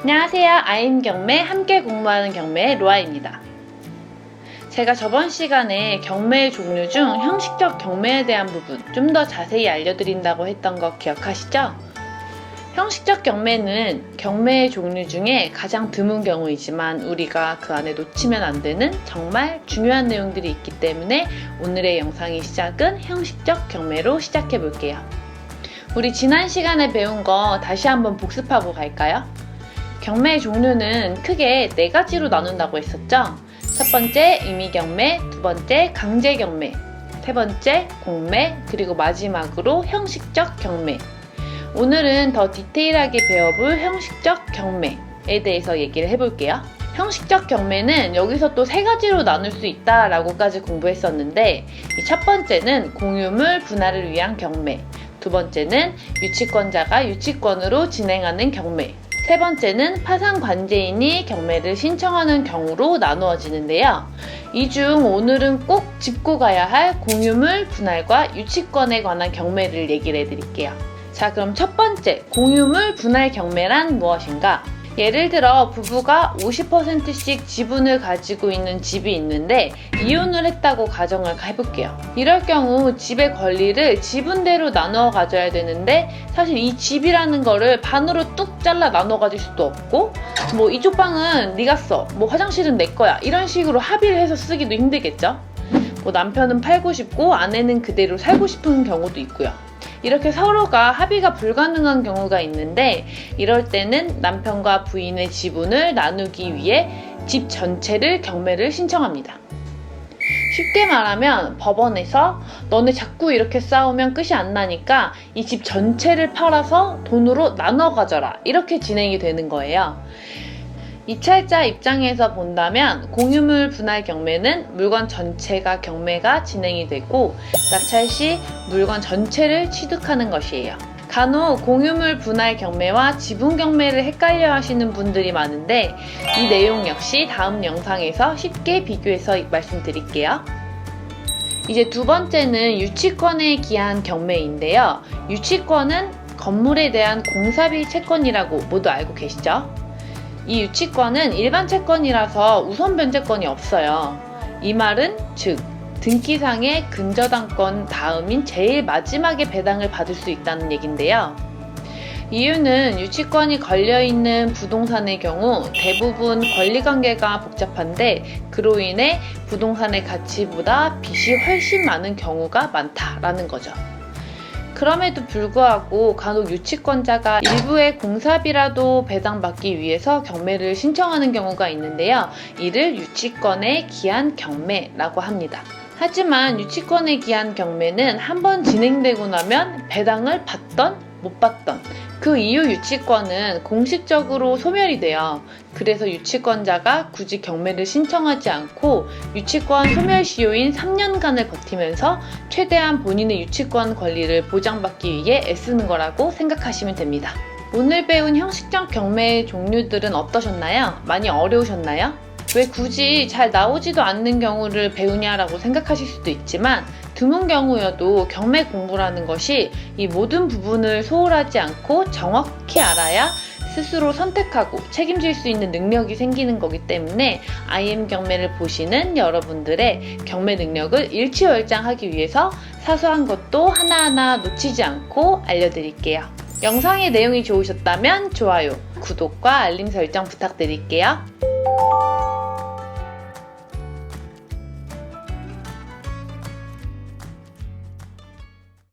안녕하세요. 아임 경매 함께 공부하는 경매 로아입니다. 제가 저번 시간에 경매의 종류 중 형식적 경매에 대한 부분 좀 더 자세히 알려드린다고 했던 거 기억하시죠? 형식적 경매는 경매의 종류 중에 가장 드문 경우이지만 우리가 그 안에 놓치면 안 되는 정말 중요한 내용들이 있기 때문에 오늘의 영상의 시작은 형식적 경매로 시작해 볼게요. 우리 지난 시간에 배운 거 다시 한번 복습하고 갈까요? 경매의 종류는 크게 4가지로 나눈다고 했었죠? 첫 번째 임의경매, 두 번째 강제경매, 세 번째 공매, 그리고 마지막으로 형식적 경매. 오늘은 더 디테일하게 배워볼 형식적 경매에 대해서 얘기를 해볼게요. 형식적 경매는 여기서 또 3가지로 나눌 수 있다라고까지 공부했었는데 첫 번째는 공유물 분할을 위한 경매, 두 번째는 유치권자가 유치권으로 진행하는 경매, 세 번째는 파산관제인이 경매를 신청하는 경우로 나누어지는데요. 이 중 오늘은 꼭 짚고 가야 할 공유물 분할과 유치권에 관한 경매를 얘기를 해드릴게요. 자, 그럼 첫 번째, 공유물 분할 경매란 무엇인가? 예를 들어 부부가 50%씩 지분을 가지고 있는 집이 있는데 이혼을 했다고 가정을 해볼게요. 이럴 경우 집의 권리를 지분대로 나누어 가져야 되는데 사실 이 집이라는 거를 반으로 뚝 잘라 나눠 가질 수도 없고 뭐 이쪽 방은 네가 써, 뭐 화장실은 내 거야 이런 식으로 합의를 해서 쓰기도 힘들겠죠. 뭐 남편은 팔고 싶고 아내는 그대로 살고 싶은 경우도 있고요. 이렇게 서로가 합의가 불가능한 경우가 있는데 이럴 때는 남편과 부인의 지분을 나누기 위해 집 전체를 경매를 신청합니다. 쉽게 말하면 법원에서 너네 자꾸 이렇게 싸우면 끝이 안 나니까 이 집 전체를 팔아서 돈으로 나눠 가져라 이렇게 진행이 되는 거예요. 입찰자 입장에서 본다면 공유물 분할 경매는 물건 전체가 경매가 진행이 되고 낙찰 시 물건 전체를 취득하는 것이에요. 간혹 공유물 분할 경매와 지분 경매를 헷갈려 하시는 분들이 많은데 이 내용 역시 다음 영상에서 쉽게 비교해서 말씀드릴게요. 이제 두 번째는 유치권에 기한 경매인데요. 유치권은 건물에 대한 공사비 채권이라고 모두 알고 계시죠? 이 유치권은 일반 채권이라서 우선 변제권이 없어요. 이 말은 즉 등기상의 근저당권 다음인 제일 마지막에 배당을 받을 수 있다는 얘긴데요. 이유는 유치권이 걸려있는 부동산의 경우 대부분 권리관계가 복잡한데 그로 인해 부동산의 가치보다 빚이 훨씬 많은 경우가 많다라는 거죠. 그럼에도 불구하고 간혹 유치권자가 일부의 공사비라도 배당받기 위해서 경매를 신청하는 경우가 있는데요. 이를 유치권에 기한 경매라고 합니다. 하지만 유치권에 기한 경매는 한번 진행되고 나면 배당을 받던 못 받던 그 이후 유치권은 공식적으로 소멸이 돼요. 그래서 유치권자가 굳이 경매를 신청하지 않고 유치권 소멸 시효인 3년간을 버티면서 최대한 본인의 유치권 권리를 보장받기 위해 애쓰는 거라고 생각하시면 됩니다. 오늘 배운 형식적 경매의 종류들은 어떠셨나요? 많이 어려우셨나요? 왜 굳이 잘 나오지도 않는 경우를 배우냐라고 생각하실 수도 있지만 드문 경우여도 경매 공부라는 것이 이 모든 부분을 소홀하지 않고 정확히 알아야 스스로 선택하고 책임질 수 있는 능력이 생기는 거기 때문에 IM 경매를 보시는 여러분들의 경매 능력을 일취월장하기 위해서 사소한 것도 하나하나 놓치지 않고 알려드릴게요. 영상의 내용이 좋으셨다면 좋아요, 구독과 알림 설정 부탁드릴게요.